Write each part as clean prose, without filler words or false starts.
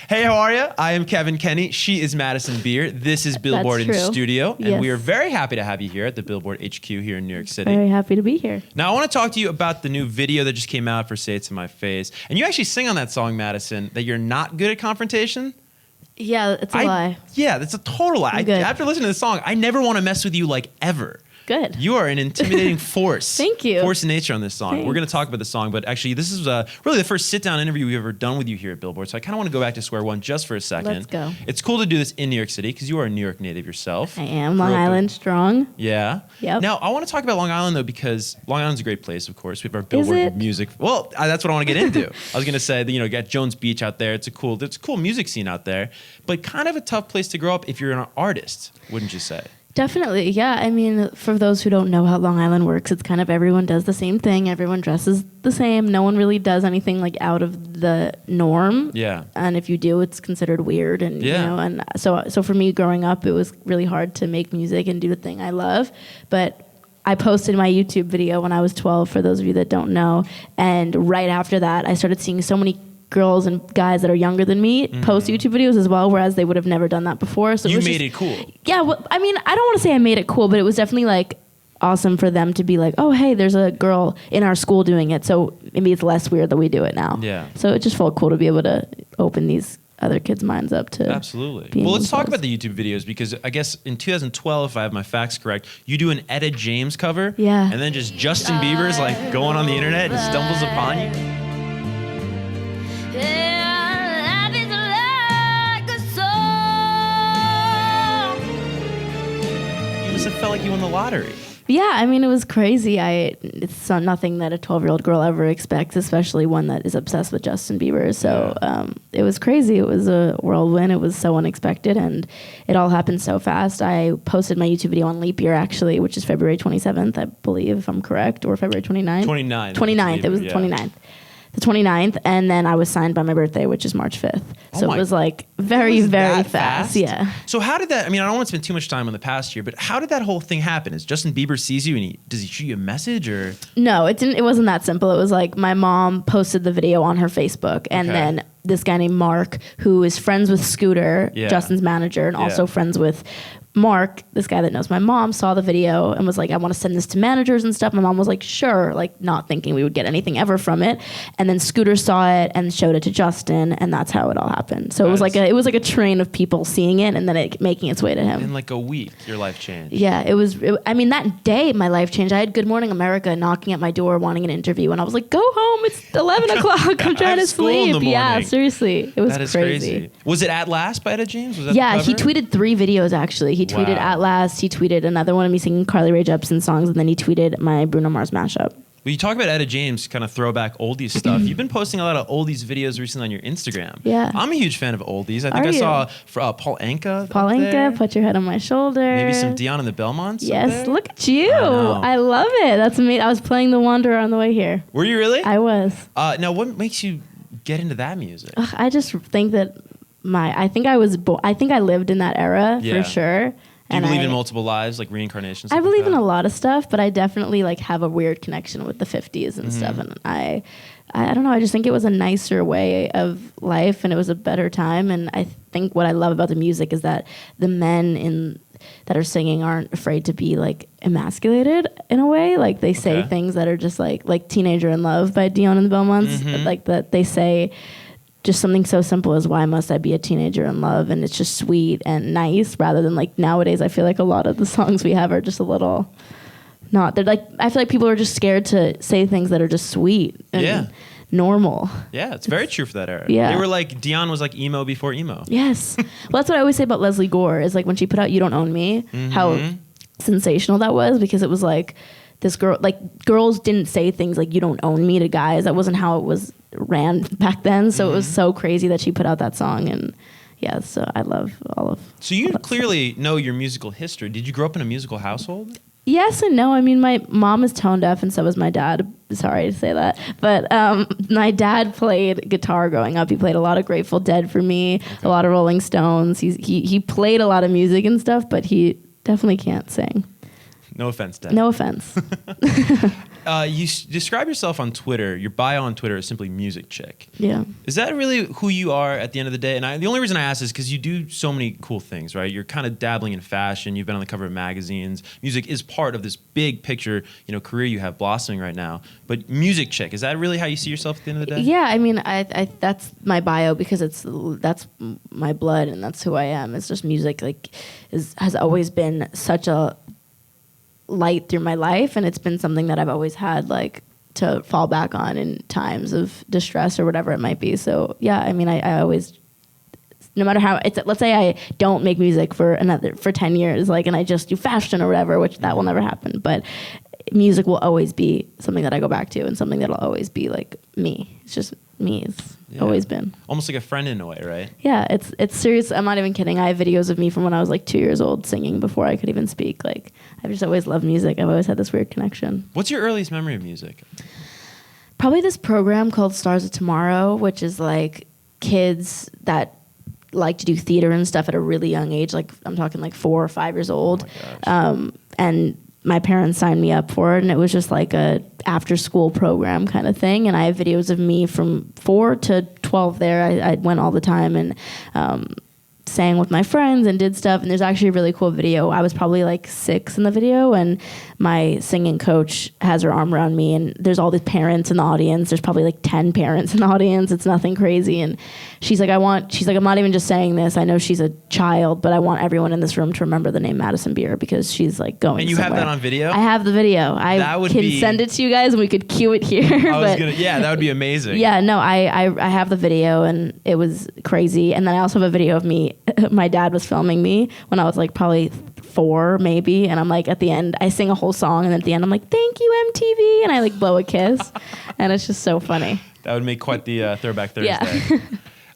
Hey, how are you? I am Kenney. She is Madison Beer. This is Billboard in studio, and we are very happy to have you here at the Billboard HQ here in New York City. Very happy to be here. Now, I want to talk to you about the new video that just came out for Say It to My Face. And you actually sing on that song, Madison, that you're not good at confrontation. Yeah, it's a lie. Yeah, that's a total lie. After listening to the song, I never want to mess with you like ever. Good. You are an intimidating force. Thank you. Force of nature on this song. Thanks. We're going to talk about the song, but actually this is really the first sit-down interview we've ever done with you here at Billboard, so I kind of want to go back to square one just for a second. Let's go. It's cool to do this in New York City because you are a New York native yourself. I am. Long Island strong. Yeah. Yep. Now, I want to talk about Long Island, though, because Long Island's a great place, of course. We have our Billboard music. Well, that's what I want to get into. I was going to say that, you got Jones Beach out there. It's a cool music scene out there, but kind of a tough place to grow up if you're an artist, wouldn't you say? Definitely, yeah. I mean, for those who don't know how Long Island works, it's kind of everyone does the same thing. Everyone dresses the same. No one really does anything like out of the norm. Yeah. And if you do, it's considered weird. And and so for me growing up, it was really hard to make music and do the thing I love. But I posted my YouTube video when I was 12, for those of you that don't know. And right after that, I started seeing so many girls and guys that are younger than me post YouTube videos as well, whereas they would have never done that before. So you made it cool. Yeah, well, I mean, I don't want to say I made it cool, but it was definitely like awesome for them to be like, oh, hey, there's a girl in our school doing it, so maybe it's less weird that we do it now. Yeah. So it just felt cool to be able to open these other kids' minds up to absolutely. Well, let's talk about the YouTube videos, because I guess in 2012, if I have my facts correct, you do an Etta James cover. Yeah. And then just Justin Bieber's like going on the internet and stumbles upon you. It felt like you won the lottery. Yeah, I mean, it was crazy. It's nothing that a 12-year-old girl ever expects, especially one that is obsessed with Justin Bieber. So it was crazy. It was a whirlwind. It was so unexpected, and it all happened so fast. I posted my YouTube video on Leap Year, actually, which is February 27th, I believe, if I'm correct, or February 29th. 29th. It was the 29th. The 29th, and then I was signed by my birthday, which is March 5th. So it was like very fast. Yeah. So how did that, I mean, I don't want to spend too much time on the past year, but how did that whole thing happen? Is Justin Bieber sees you and does he shoot you a message or? No, it wasn't that simple. It was like my mom posted the video on her Facebook, and then this guy named Mark, who is friends with Scooter, Justin's manager, and also friends with Mark, this guy that knows my mom, saw the video and was like, I want to send this to managers and stuff. My mom was like, sure, like not thinking we would get anything ever from it. And then Scooter saw it and showed it to Justin, and that's how it all happened. So it was like a train of people seeing it and then it making its way to him. In like a week, your life changed. Yeah, I mean, that day my life changed. I had Good Morning America knocking at my door wanting an interview, and I was like, go home, it's 11 o'clock, I'm trying to sleep. Yeah, seriously, it was crazy. Was it At Last by Etta James? Was that he tweeted 3 videos actually. He tweeted At Last, he tweeted another one of me singing Carly Rae Jepsen songs, and then he tweeted my Bruno Mars mashup. Well, you talk about Etta James, kind of throwback oldies stuff. You've been posting a lot of oldies videos recently on your Instagram. Yeah. I'm a huge fan of oldies. I think I saw Paul Anka. Paul Anka, Put Your Head on My Shoulder. Maybe some Dion and the Belmonts. Yes, look at you. I love it. That's amazing. I was playing The Wanderer on the way here. Were you really? I was. Now, what makes you get into that music? I just think that I think I lived in that era for sure. Do you believe in multiple lives, like reincarnations? I believe in a lot of stuff, but I definitely like have a weird connection with the 50s and stuff. And I don't know. I just think it was a nicer way of life, and it was a better time. And I think what I love about the music is that the men that are singing aren't afraid to be like emasculated in a way. Like they say things that are just like Teenager in Love by Dion and the Belmonts. Like that they say just something so simple as why must I be a teenager in love, and it's just sweet and nice, rather than like nowadays I feel like a lot of the songs we have are just a little they're like, I feel like people are just scared to say things that are just sweet and normal. Yeah, it's very true for that era. Yeah. They were like, Dion was like emo before emo. Yes. Well, that's what I always say about Leslie Gore, is like when she put out You Don't Own Me, how sensational that was, because it was like this girl, like girls didn't say things like you don't own me to guys. That wasn't how it was ran back then. So it was so crazy that she put out that song. And yeah, so I love all of. So you clearly know your musical history. Did you grow up in a musical household? Yes and no. I mean, my mom is tone deaf, and so was my dad. Sorry to say that. But my dad played guitar growing up. He played a lot of Grateful Dead for me, a lot of Rolling Stones. He played a lot of music and stuff, but he definitely can't sing. No offense, Dad. No offense. describe yourself on Twitter. Your bio on Twitter is simply music chick. Yeah. Is that really who you are at the end of the day? And the only reason I ask is because you do so many cool things, right? You're kind of dabbling in fashion. You've been on the cover of magazines. Music is part of this big picture, career you have blossoming right now. But music chick, is that really how you see yourself at the end of the day? Yeah, I mean, I that's my bio because that's my blood and that's who I am. It's just music, has always been such a light through my life, and it's been something that I've always had to fall back on in times of distress or whatever it might be. So yeah, I mean, I always, no matter how let's say I don't make music for 10 years, and I just do fashion or whatever, which that will never happen, but music will always be something that I go back to and something that'll always be me. It's just me. It's always been. Almost like a friend in a way, right? Yeah, it's serious. I'm not even kidding. I have videos of me from when I was 2 years old singing before I could even speak. I've just always loved music. I've always had this weird connection. What's your earliest memory of music? Probably this program called Stars of Tomorrow, which is kids that like to do theater and stuff at a really young age. I'm talking 4 or 5 years old. Oh my gosh. And my parents signed me up for it, and it was just a after school program kind of thing. And I have videos of me from 4 to 12 there. I went all the time and sang with my friends and did stuff. And there's actually a really cool video. I was probably 6 in the video, and my singing coach has her arm around me, and there's all these parents in the audience. There's probably 10 parents in the audience. It's nothing crazy. And she's like, I'm not even just saying this. I know she's a child, but I want everyone in this room to remember the name Madison Bieber, because she's going And you somewhere. have that on video? I have the video. I can send it to you guys, and we could cue it here. That would be amazing. Yeah, no, I have the video, and it was crazy. And then I also have a video of me. My dad was filming me when I was probably 4 maybe, and I'm at the end I sing a whole song, and at the end I'm thank you MTV, and I blow a kiss. And it's just so funny. That would make quite the Throwback Thursday. Yeah.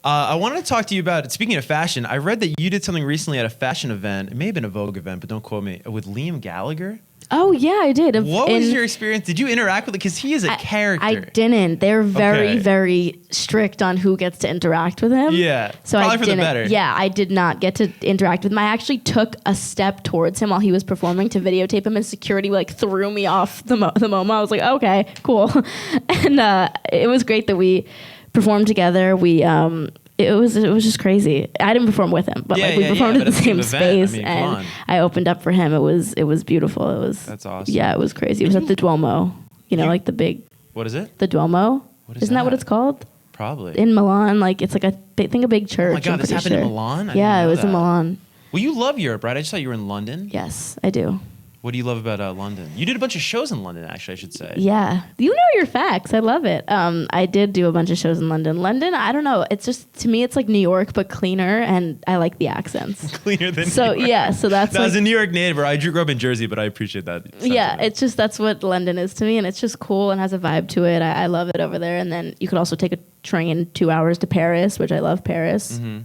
I wanted to talk to you about, speaking of fashion, I read that you did something recently at a fashion event. It may have been a Vogue event, but don't quote me, with Liam Gallagher. Oh, yeah, I did. What was your experience? Did you interact with it? Because he is a character. I didn't. They're very, very strict on who gets to interact with him. Yeah, so probably I for didn't. the better. Yeah, I did not get to interact with him. I actually took a step towards him while he was performing to videotape him, and security threw me off the moment. I was like, okay, cool. And it was great that we performed together. It was just crazy. I didn't perform with him, but we performed in the same space, and I opened up for him. It was beautiful. That's awesome. Yeah, it was crazy. It was at the Duomo. The big. What is it? The Duomo. Isn't that what it's called? Probably. In Milan, it's a big church. Oh my God, this happened in Milan? Yeah, it was in Milan. Well, you love Europe, right? I just thought you were in London. Yes, I do. What do you love about London? You did a bunch of shows in London, actually, I should say. Yeah. You know your facts. I love it. I did do a bunch of shows in London. London, I don't know. It's just, to me, it's like New York, but cleaner, and I like the accents. Cleaner than New York. Yeah, so that's I was a New York native. I grew up in Jersey, but I appreciate that sentiment. Yeah, it's just, that's what London is to me, and it's just cool and has a vibe to it. I love it over there. And then you could also take a train 2 hours to Paris, which I love Paris. Mm-hmm.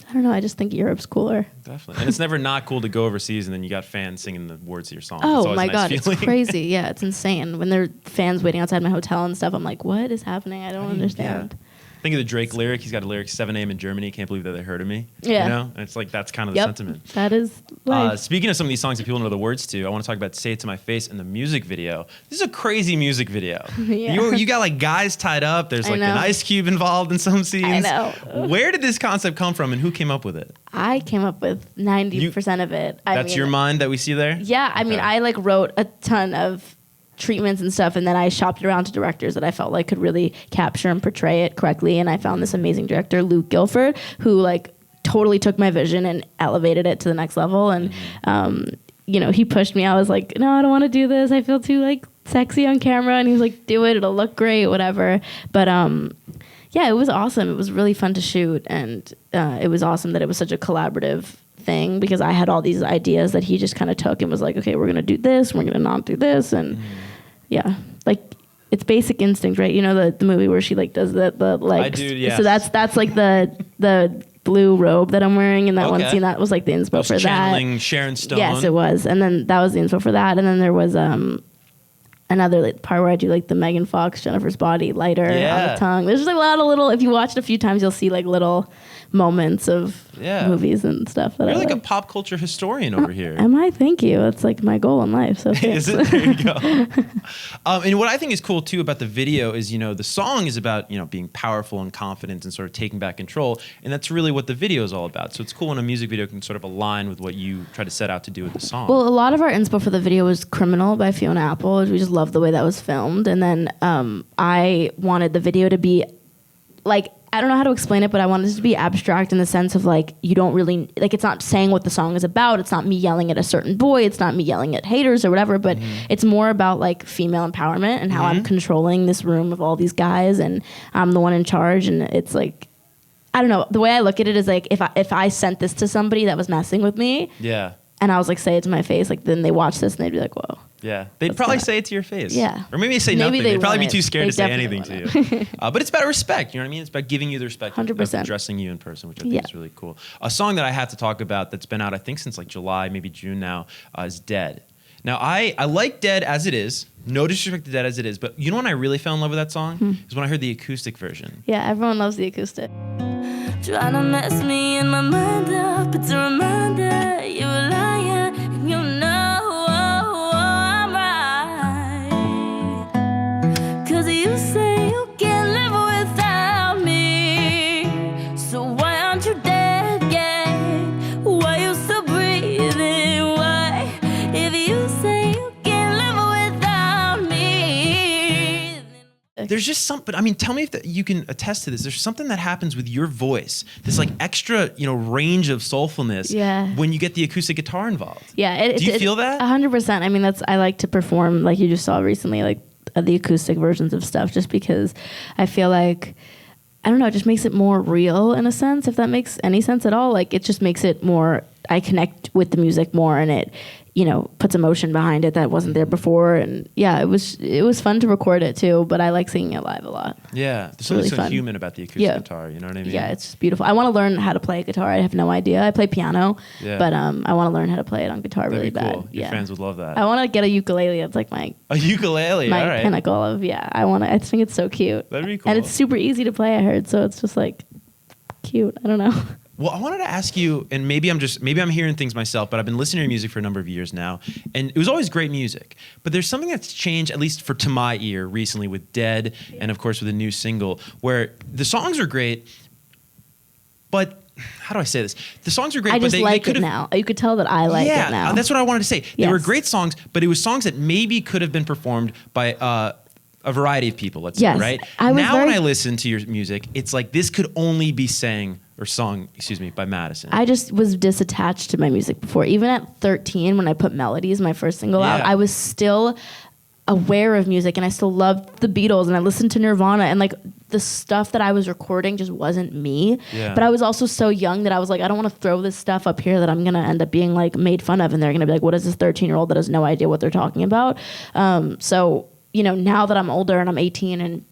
I don't know. I just think Europe's cooler. Definitely. And it's never not cool to go overseas and then you got fans singing the words of your song. Oh, my God. It's crazy. Yeah, it's insane. When there are fans waiting outside my hotel and stuff, I'm like, what is happening? I don't understand. Yeah. Think of the Drake lyric. He's got a lyric, 7 a.m. in Germany. Can't believe that they heard of me. Yeah. You know? And it's that's kind of the sentiment. That is life. Speaking of some of these songs that people know the words to, I want to talk about Say It To My Face and the music video. This is a crazy music video. Yeah. You got guys tied up. There's an Ice Cube involved in some scenes. I know. Where did this concept come from and who came up with it? I came up with 90% of it. That's your mind that we see there? Yeah. I mean, I wrote a ton of treatments and stuff, and then I shopped it around to directors that I felt could really capture and portray it correctly, and I found this amazing director, Luke Guilford, who totally took my vision and elevated it to the next level. And he pushed me. I was like, no, I don't want to do this. I feel too sexy on camera. And he was like, do it, it'll look great, whatever. But yeah, it was awesome. It was really fun to shoot, and it was awesome that it was such a collaborative thing, because I had all these ideas that he just kind of took and was like, okay, we're gonna do this, we're gonna not do this. And yeah, it's Basic Instinct, right? You know the movie where she does the I do, yes. So that's the blue robe that I'm wearing in that one scene. That was the inspo for that. Channeling Sharon Stone. Yes, it was. And then that was the inspo for that. And then there was another part where I do the Megan Fox, Jennifer's Body lighter on the tongue. There's just a lot of little, if you watch it a few times, you'll see little moments of movies and stuff that You're I like a pop culture historian over here. Am I? Thank you. That's like my goal in life. So Is it? There you go. And what I think is cool too about the video is, the song is about, being powerful and confident and sort of taking back control. And that's really what the video is all about. So it's cool when a music video can sort of align with what you try to set out to do with the song. Well, a lot of our inspo for the video was Criminal by Fiona Apple. We just loved the way that was filmed. And then I wanted the video to be like, I don't know how to explain it, but I wanted it to be abstract in the sense of like, you don't really, like, it's not saying what the song is about. It's not me yelling at a certain boy. It's not me yelling at haters or whatever, but it's more about like female empowerment and how I'm controlling this room of all these guys and I'm the one in charge. And it's like, I don't know. The way I look at it is like, if I sent this to somebody that was messing with me. Yeah. And I was like, say it to my face. Like, then they watch this and they'd be like, whoa. Yeah. They'd probably say it to your face. Yeah. Or maybe say nothing. They'd probably be too scared to say anything to you. But it's about respect. You know what I mean? It's about giving you the respect 100%. of addressing you in person, which I think is really cool. A song that I have to talk about that's been out, I think, since like July, maybe June now, is Dead. Now, I like Dead as it is. No disrespect to Dead as it is. But you know when I really fell in love with that song? Is when I heard the acoustic version. Yeah, everyone loves the acoustic. Trying to mess me in my mind up. It's a reminder you're a liar and you know I'm right. 'Cause you say you can't live without me. So why aren't you dead yet? Why you still breathing? Why? If you say you can't live without me. There's just something, I mean, tell me if you can attest to this. There's something that happens with your voice, this like extra, range of soulfulness when you get the acoustic guitar involved. Yeah. Do you feel that? 100%. I mean, I like to perform, like you just saw recently, like the acoustic versions of stuff, just because I feel like, I don't know, it just makes it more real in a sense, if that makes any sense at all. Like, it just makes it more, I connect with the music more, and it, puts emotion behind it that wasn't there before. And yeah, it was fun to record it too, but I like singing it live a lot. Yeah. There's something so human about the acoustic guitar, you know what I mean? Yeah, it's just beautiful. I want to learn how to play a guitar. I have no idea. I play piano, but I want to learn how to play it on guitar. That'd really be cool. bad. Your fans would love that. I want to get a ukulele. It's like my ukulele, all right. pinnacle of, I think it's so cute. That'd be cool. And it's super easy to play, I heard, so it's just like cute. I don't know. Well, I wanted to ask you, and maybe I'm hearing things myself, but I've been listening to your music for a number of years now, and it was always great music. But there's something that's changed, at least to my ear, recently with Dead, and of course with a new single, where the songs are great, but how do I say this? The songs are great, but they could have now. You could tell that I like it now. That's what I wanted to say. They were great songs, but it was songs that maybe could have been performed by a variety of people, let's say, right? Now when I listen to your music, it's like this could only be sung by Madison. I just was disattached to my music before. Even at 13, when I put Melodies, my first single out, I was still aware of music, and I still loved the Beatles, and I listened to Nirvana, and like the stuff that I was recording just wasn't me. But I was also so young that I was like, I don't want to throw this stuff up here that I'm gonna end up being like made fun of, and they're gonna be like, what is this 13-year-old that has no idea what they're talking about? So now that I'm older and I'm 18 and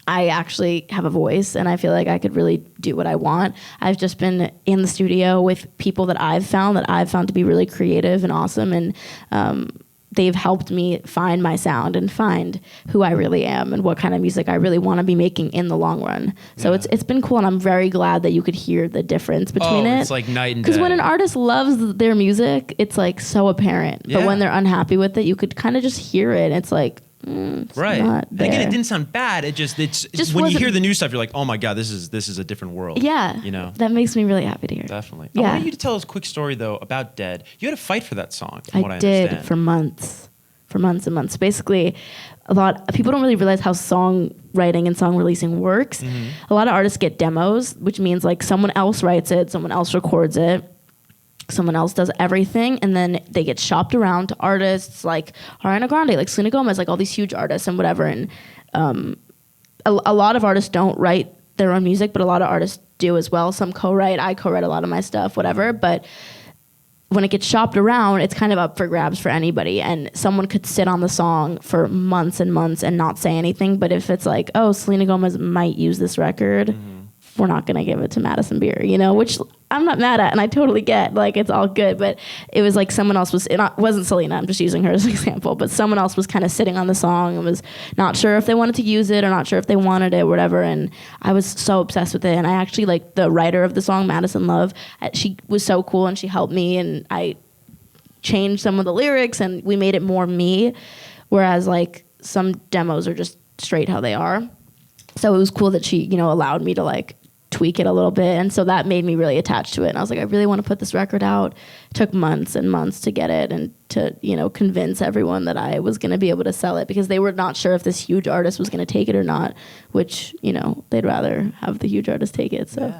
I actually have a voice and I feel like I could really do what I want, I've just been in the studio with people that I've found to be really creative and awesome, and they've helped me find my sound and find who I really am and what kind of music I really want to be making in the long run. So it's been cool, and I'm very glad that you could hear the difference between it. It's like night and day. Because when an artist loves their music, it's like so apparent. But when they're unhappy with it, you could kind of just hear it. It's like, it's not there. Again, it didn't sound bad. It's when you hear the new stuff, you're like, oh my God, this is a different world. Yeah. That makes me really happy to hear. Definitely. Yeah. I want you to tell us a quick story though about Dead. You had to fight for that song, from what I did understand. for months and months. Basically, a lot of people don't really realize how songwriting and song releasing works. A lot of artists get demos, which means like someone else writes it, someone else records it, someone else does everything, and then they get shopped around to artists like Ariana Grande, like Selena Gomez, like all these huge artists and whatever. And a lot of artists don't write their own music, but a lot of artists do as well. Some co-write. I co-write a lot of my stuff, whatever. But when it gets shopped around, it's kind of up for grabs for anybody, and someone could sit on the song for months and months and not say anything. But if it's like, oh, Selena Gomez might use this record, we're not going to give it to Madison Beer, you know, which I'm not mad at and I totally get, like, it's all good. But it was like someone else was, it wasn't Selena, I'm just using her as an example, but someone else was kind of sitting on the song and was not sure if they wanted to use it or not sure if they wanted it or whatever. And I was so obsessed with it. And I actually, like, the writer of the song, Madison Love, she was so cool and she helped me, and I changed some of the lyrics and we made it more me. Whereas, like, some demos are just straight how they are. So it was cool that she, you know, allowed me to, like, tweak it a little bit. And so that made me really attached to it. And I was like, I really want to put this record out. It took months and months to get it and to, you know, convince everyone that I was going to be able to sell it, because they were not sure if this huge artist was going to take it or not, which, you know, they'd rather have the huge artist take it. So,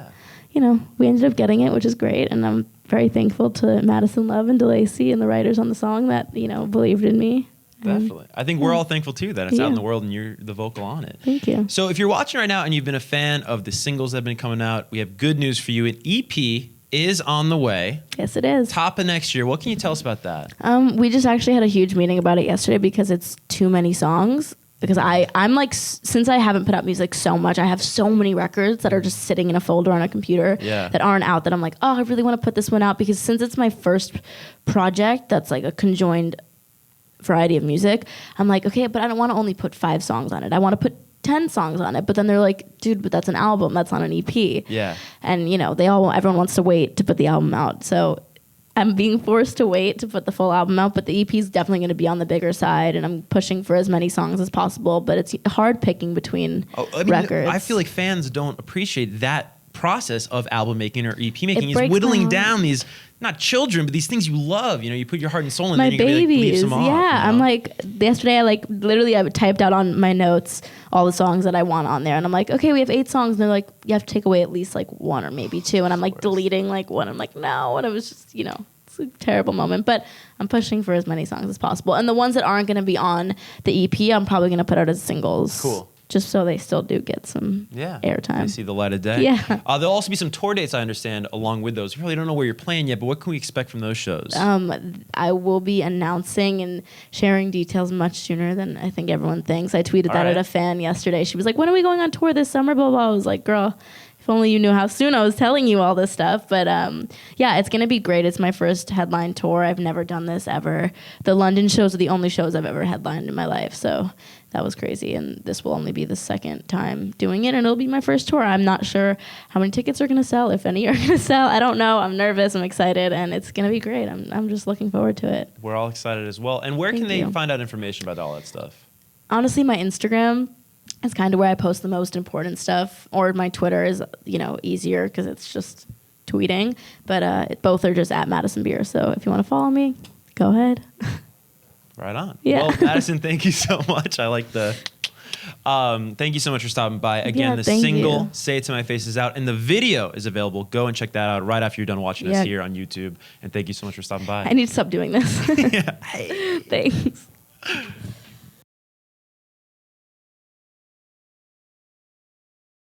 you know, we ended up getting it, which is great. And I'm very thankful to Madison Love and DeLacy and the writers on the song that, you know, believed in me. Definitely. I think we're all thankful too that it's out in the world and you're the vocal on it. Thank you. So if you're watching right now and you've been a fan of the singles that have been coming out, we have good news for you. An EP is on the way. Yes, it is. Top of next year. What can you tell us about that? We just actually had a huge meeting about it yesterday because it's too many songs. Because I'm like, since I haven't put out music so much, I have so many records that are just sitting in a folder on a computer that aren't out, that I'm like, oh, I really want to put this one out, because since it's my first project that's like a conjoined variety of music, I'm like, okay, but I don't want to only put 5 songs on it. I want to put 10 songs on it. But then they're like, dude, but that's an album. That's not an EP. Yeah. And, you know, everyone wants to wait to put the album out. So I'm being forced to wait to put the full album out, but the EP is definitely going to be on the bigger side, and I'm pushing for as many songs as possible, but it's hard picking between records. I feel like fans don't appreciate that process of album making or EP making. Is breaks whittling down these, not children, but these things you love. You know, you put your heart and soul in, my and then you leave some off. Yeah, You know? I'm like, yesterday I typed out on my notes all the songs that I want on there, and I'm like, okay, we have 8 songs, and they're like, you have to take away at least like 1 or maybe 2, and I'm like deleting like 1. I'm like, no, and it was just, you know, it's a terrible moment, but I'm pushing for as many songs as possible, and the ones that aren't going to be on the EP, I'm probably going to put out as singles. Cool. Just so they still do get some airtime. They see the light of day. Yeah. There'll also be some tour dates, I understand, along with those. We really don't know where you're playing yet, but what can we expect from those shows? I will be announcing and sharing details much sooner than I think everyone thinks. I tweeted that at a fan yesterday. She was like, when are we going on tour this summer? Blah, blah. I was like, girl, if only you knew how soon I was telling you all this stuff. But yeah, it's going to be great. It's my first headline tour. I've never done this ever. The London shows are the only shows I've ever headlined in my life. So that was crazy. And this will only be the second time doing it. And it'll be my first tour. I'm not sure how many tickets are going to sell, if any are going to sell. I don't know. I'm nervous. I'm excited. And it's going to be great. I'm just looking forward to it. We're all excited as well. And where can they find out information about all that stuff? Honestly, my Instagram is kind of where I post the most important stuff, or my Twitter is, you know, easier because it's just tweeting. But both are just at Madison Beer. So if you want to follow me, go ahead. Right on. Yeah. Well, Madison, thank you so much. I like the... thank you so much for stopping by. Again, the single, Say It To My Face, is out, and the video is available. Go and check that out right after you're done watching us here on YouTube. And thank you so much for stopping by. I need to stop doing this. Yeah. Thanks.